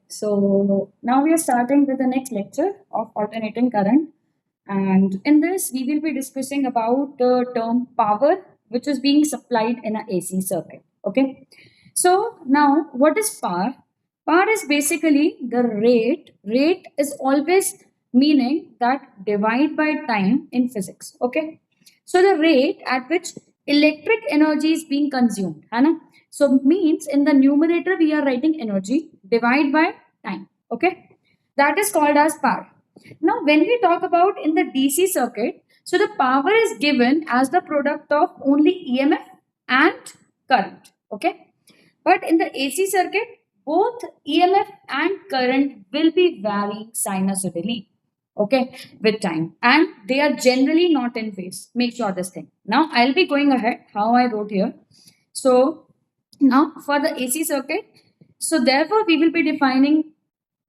So now we are starting with the next lecture of alternating current. And in this, we will be discussing about the term power, which is being supplied in a AC circuit. Okay. So now what is power? Power is basically the rate. Rate is always meaning that divide by time in physics. Okay. So the rate at which electric energy is being consumed. है ना? So means in the numerator we are writing energy divide by time. Okay. That is called as power. Now when we talk about in the DC circuit, so the power is given as the product of only EMF and current. Okay. But in the AC circuit, both EMF and current will be varying sinusoidally, okay, with time, and they are generally not in phase. Make sure this thing. Now I'll be going ahead how I wrote here. So now for the AC circuit, so therefore we will be defining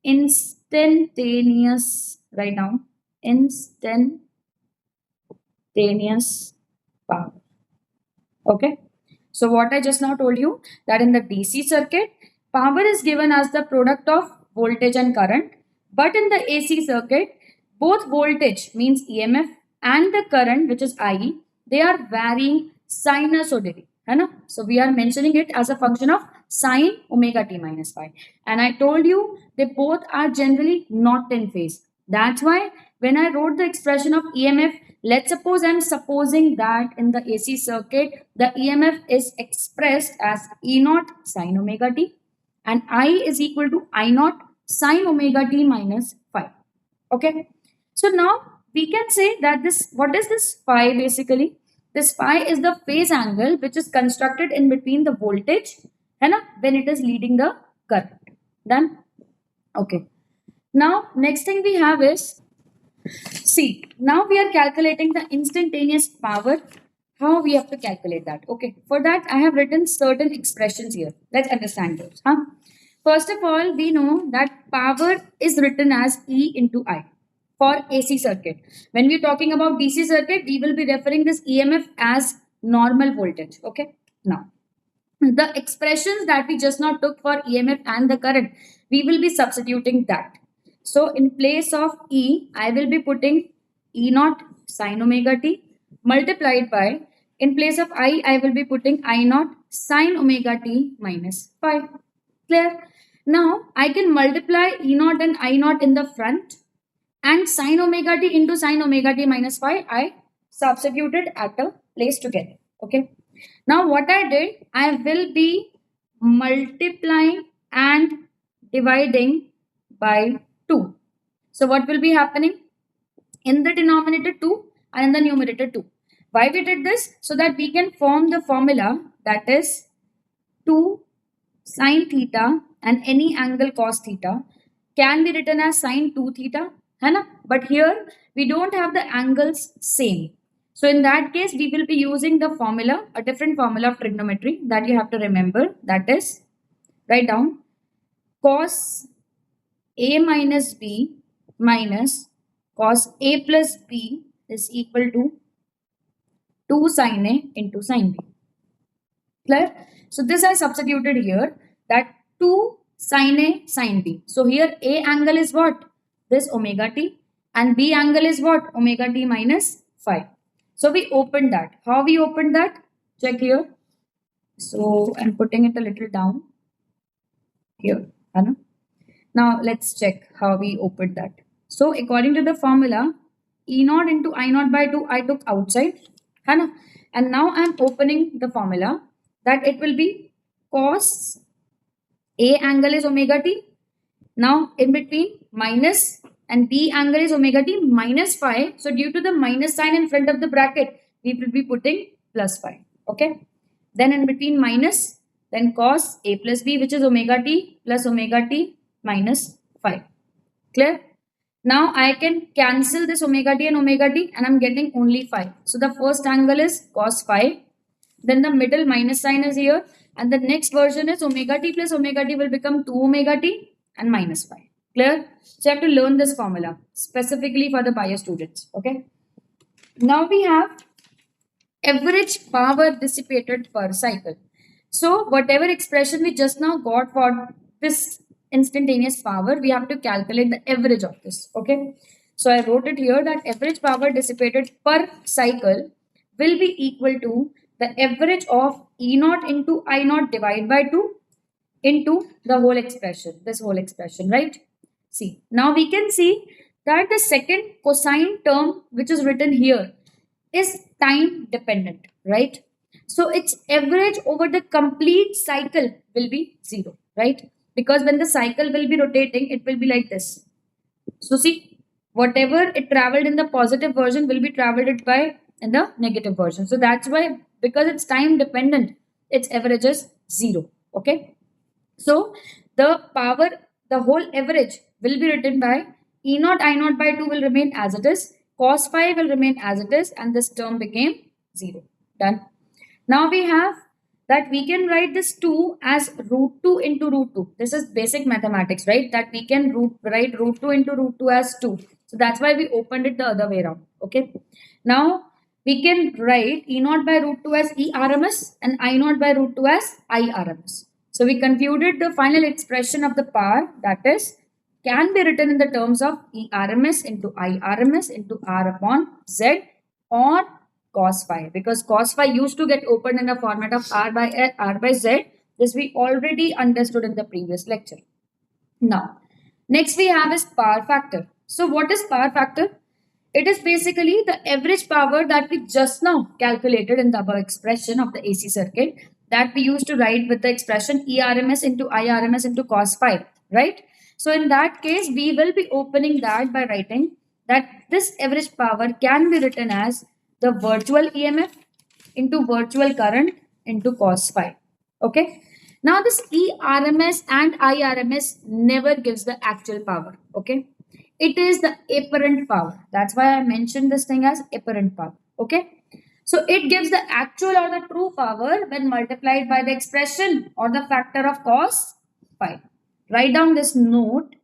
instantaneous right now, instantaneous power. Okay. So what I just now told you, that in the DC circuit, power is given as the product of voltage and current. But in the AC circuit, both voltage means EMF and the current, which is I, they are varying sinusoidally. है ना? So we are mentioning it as a function of sine omega t minus phi. And I told you they both are generally not in phase. That's why when I wrote the expression of EMF, let's suppose I'm supposing that in the AC circuit, the EMF is expressed as E naught sine omega t and I is equal to I naught sine omega t minus phi. Okay. So now we can say that this, what is this phi basically? This phi is the phase angle which is constructed in between the voltage है ना, when it is leading the current. Done? Okay. Now next thing we have is, see, now we are calculating the instantaneous power. How we have to calculate that? Okay. For that, I have written certain expressions here. Let's understand those. Huh? First of all, we know that power is written as E into I for AC circuit. When we're talking about DC circuit, we will be referring this EMF as normal voltage. Okay. Now, the expressions that we just now took for EMF and the current, we will be substituting that. So in place of E, I will be putting E naught sine omega t multiplied by, in place of I will be putting I naught sine omega t minus phi. Clear? Now I can multiply E naught and I naught in the front, and sine omega t into sine omega t minus phi I substituted at a place together. Okay. Now what I did, I will be multiplying and dividing by 2. So what will be happening? In the denominator 2 and in the numerator 2. Why we did this? So that we can form the formula, that is 2 sine theta and any angle cos theta can be written as sine 2 theta. है ना? But here we don't have the angles same. So in that case, we will be using the formula, a different formula of trigonometry that you have to remember. That is, write down cos A minus B minus cos A plus B is equal to 2 sine A into sine B. Clear? So this I substituted here, that 2 sine A sine B. So here A angle is what? This omega t, and B angle is what? Omega t minus phi. So we opened that. How we opened that? Check here. So I'm putting it a little down here. Anna. Now let's check how we opened that. So according to the formula, E naught into I naught by 2 I took outside. Anna. And now I'm opening the formula that it will be cos A angle is omega t. Now in between minus and B angle is omega t minus phi. So due to the minus sign in front of the bracket, we will be putting plus phi. Okay. Then in between minus, then cos A plus B, which is omega t plus omega t minus phi. Clear? Now I can cancel this omega t and I'm getting only phi. So the first angle is cos phi. Then the middle minus sign is here. And the next version is omega t plus omega t will become 2 omega t and minus phi. Clear? So you have to learn this formula specifically for the bio students. Okay. Now we have average power dissipated per cycle. So whatever expression we just now got for this instantaneous power, we have to calculate the average of this. Okay. So I wrote it here that average power dissipated per cycle will be equal to the average of E naught into I naught divided by 2 into the whole expression, this whole expression, right? See, now we can see that the second cosine term which is written here is time dependent, right? So its average over the complete cycle will be 0, right? Because when the cycle will be rotating, it will be like this. So see, whatever it traveled in the positive version will be traveled it by in the negative version. So that's why, because it's time dependent, its average is 0. Okay. So the power, the whole average will be written by E naught I naught by 2 will remain as it is, cos phi will remain as it is, and this term became 0. Done. Now we have that we can write this 2 as root 2 into root 2. This is basic mathematics, right? That we can write root 2 into root 2 as 2. So that's why we opened it the other way around. Okay. Now we can write E naught by root 2 as E RMS and I naught by root 2 as I RMS. So we computed the final expression of the power, that is can be written in the terms of E RMS into I RMS into R upon Z or cos phi, because cos phi used to get opened in the format of R by Z. This we already understood in the previous lecture. Now, next we have is power factor. So what is power factor? It is basically the average power that we just now calculated in the above expression of the AC circuit that we used to write with the expression ERMS into IRMS into cos phi, right? So in that case, we will be opening that by writing that this average power can be written as the virtual EMF into virtual current into cos phi. Okay. Now this ERMS and IRMS never gives the actual power. Okay. It is the apparent power. That's why I mentioned this thing as apparent power. Okay. So it gives the actual or the true power when multiplied by the expression or the factor of cos phi. Write down this note.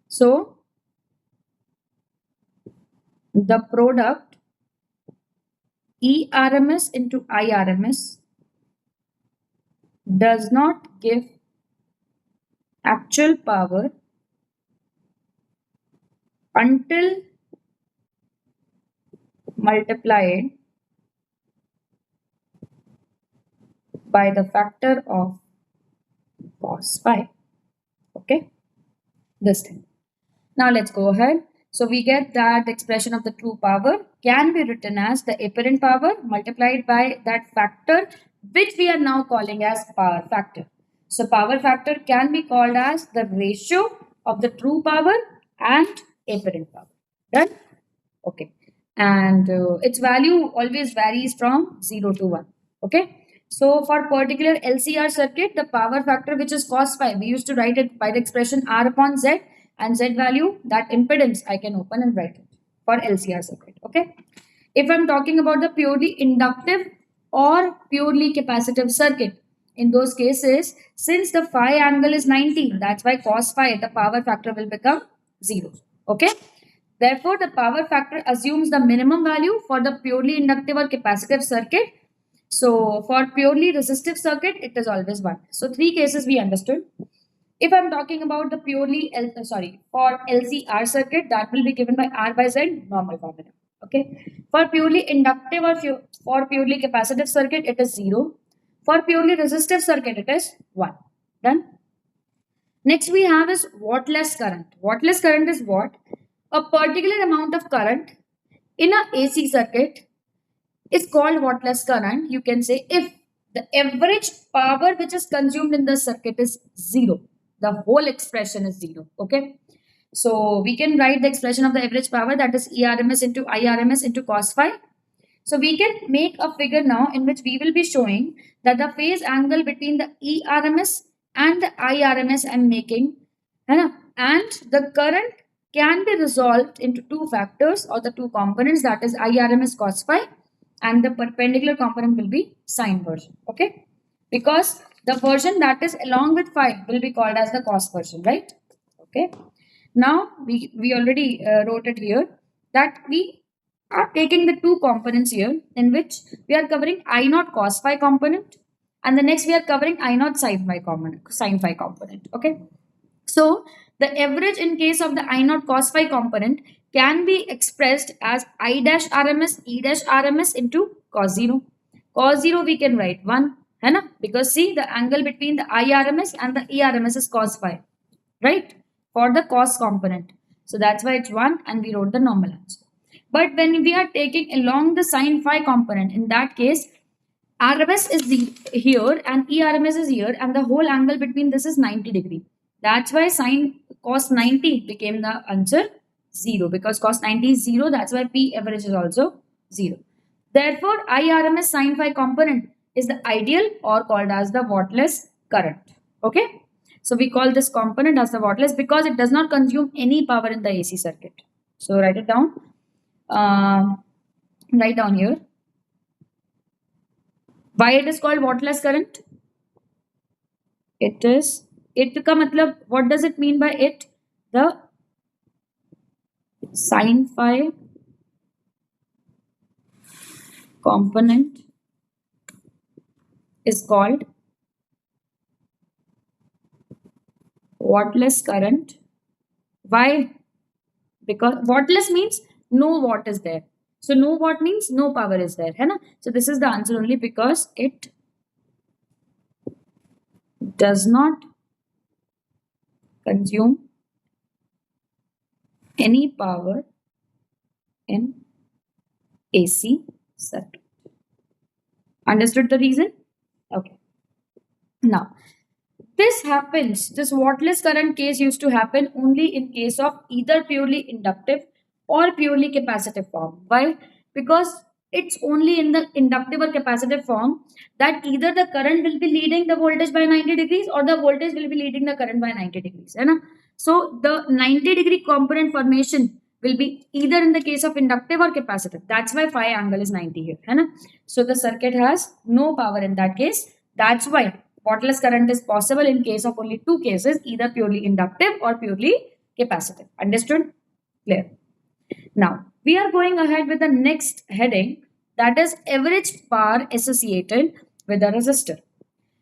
So the product ERMS into IRMS does not give actual power until multiplied by the factor of cos phi. Okay, this thing. Now let's go ahead. So we get that the expression of the true power can be written as the apparent power multiplied by that factor, which we are now calling as power factor. So power factor can be called as the ratio of the true power and apparent power. Done? Okay. And its value always varies from 0 to 1. Okay. So for particular LCR circuit, the power factor, which is cos phi, we used to write it by the expression R upon Z, and Z value, that impedance I can open and write it for LCR circuit. Okay. If I'm talking about the purely inductive or purely capacitive circuit, in those cases, since the phi angle is 90, that's why cos phi, the power factor will become 0. Okay. Therefore, the power factor assumes the minimum value for the purely inductive or capacitive circuit. So, for purely resistive circuit, it is always 1. So, 3 cases we understood. If I'm talking about the for LCR circuit, that will be given by R by Z, normal formula. Okay. For purely inductive or for purely capacitive circuit, it is 0. For purely resistive circuit, it is 1. Done. Next we have is wattless current. Wattless current is what? A particular amount of current in a AC circuit is called wattless current. You can say if the average power which is consumed in the circuit is 0. The whole expression is 0. Okay. So we can write the expression of the average power, that is ERMS into IRMS into cos phi. So we can make a figure now in which we will be showing that the phase angle between the ERMS and the IRMS I'm making, and the current can be resolved into two factors or the two components, that is IRMS cos phi, and the perpendicular component will be sine version. Okay, because the version that is along with phi will be called as the cos version, right? Okay. Now we already wrote it here that we are taking the two components here in which we are covering I naught cos phi component and the next we are covering I naught sin phi component. Okay, so the average in case of the I naught cos phi component can be expressed as I dash RMS E dash RMS into cos 0. Cos 0 we can write 1, है ना? Because see the angle between the IRMS and the ERMS is cos phi, right? For the cos component. So that's why it's 1 and we wrote the normal answer. But when we are taking along the sin phi component, in that case, RMS is here and ERMS is here, and the whole angle between this is 90 degree. That's why sin cos 90 became the answer 0, because cos 90 is 0. That's why P average is also 0. Therefore, IRMS sin phi component is the ideal or called as the Whately current. Okay. So we call this component as the Whately because it does not consume any power in the AC circuit. So write it down. Write down here. Why it is called Whately current? It का मतलब, what does it mean by it? The sin phi component is called Whately current. Why? Because Whatly means no watt is there. So no watt means no power is there, है ना? So this is the answer only because it does not consume any power in AC circuit. Understood the reason? Okay. Now, this Whately current case used to happen only in case of either purely inductive or purely capacitive form. Why? Because it's only in the inductive or capacitive form that either the current will be leading the voltage by 90 degrees or the voltage will be leading the current by 90 degrees. Right? So the 90 degree component formation will be either in the case of inductive or capacitive. That's why phi angle is 90 here. Right? So the circuit has no power in that case. That's why Whately current is possible in case of only two cases, either purely inductive or purely capacitive. Understood? Clear. Now, we are going ahead with the next heading, that is average power associated with a resistor.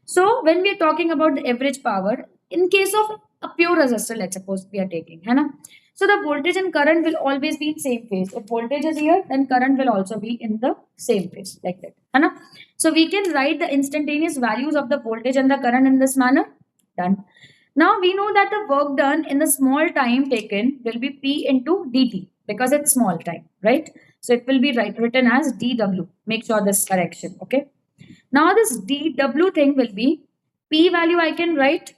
So, when we are talking about the average power, in case of a pure resistor, let's suppose we are taking, है ना? So, the voltage and current will always be in same phase. If voltage is here, then current will also be in the same phase, like that, है ना? So, we can write the instantaneous values of the voltage and the current in this manner. Done. Now, we know that the work done in the small time taken will be P into dt because it's small time, right? So, it will be written as dW. Make sure this correction, okay? Now this dW thing will be P value I can write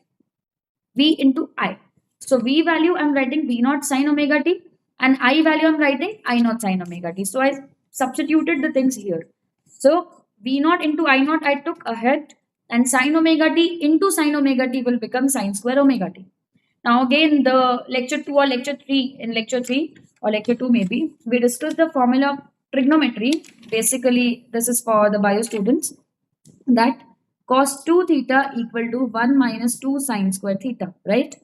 V into I. So V value I'm writing V naught sin omega t and I value I'm writing I naught sin omega t. So I substituted the things here. So V naught into I naught I took ahead and sin omega t into sin omega t will become sin square omega t. Now again the lecture 2 or lecture 3, in lecture 3 or lecture 2 maybe, we discussed the formula of trigonometry. Basically this is for the bio students, that cos 2 theta equal to 1 minus 2 sine square theta, right?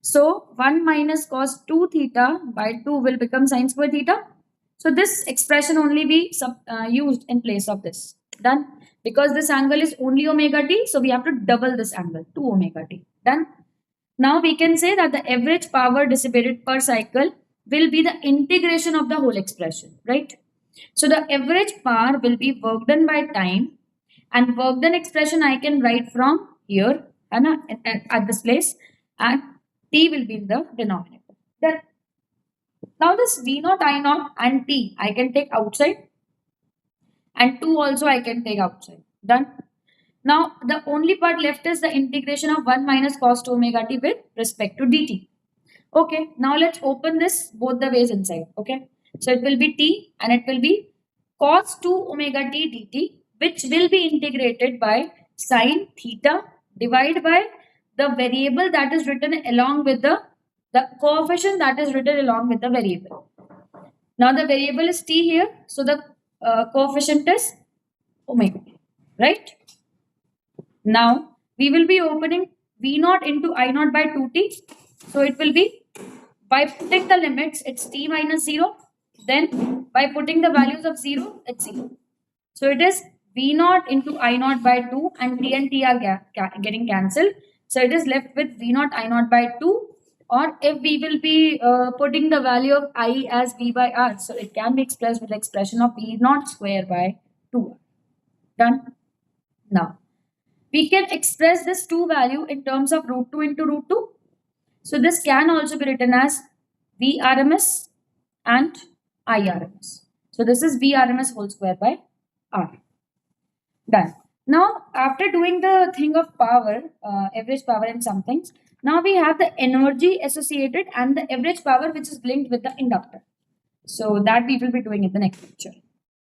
So 1 minus cos 2 theta by 2 will become sine square theta. So this expression only be used in place of this. Done. Because this angle is only omega t, so we have to double this angle to omega t. Done. Now we can say that the average power dissipated per cycle will be the integration of the whole expression, right? So the average power will be work done by time, and work done expression I can write from here at this place, and T will be in the denominator. Then now this V naught, I naught and T I can take outside, and 2 also I can take outside. Done. Now the only part left is the integration of 1 minus cos 2 omega t with respect to dt. Okay, now let's open this both the ways inside. Okay, so it will be t and it will be cos 2 omega t dt, which will be integrated by sine theta divided by the variable that is written along with the coefficient that is written along with the variable. Now the variable is t here, so the coefficient is omega, right? Now we will be opening v naught into I naught by 2t. So it will be, by putting the limits, it's t minus 0. Then by putting the values of 0, it's 0. So it is V naught into I naught by 2, and T and T are getting cancelled. So it is left with V naught I naught by 2, or if we will be putting the value of I as V by R, so it can be expressed with the expression of V naught square by 2. Done? Now, we can express this 2 value in terms of root 2 into root 2. So this can also be written as VRMS and IRMS. So this is VRMS whole square by R. Done. Now, after doing the thing of power, average power and some things, now we have the energy associated and the average power which is linked with the inductor. So that we will be doing in the next lecture.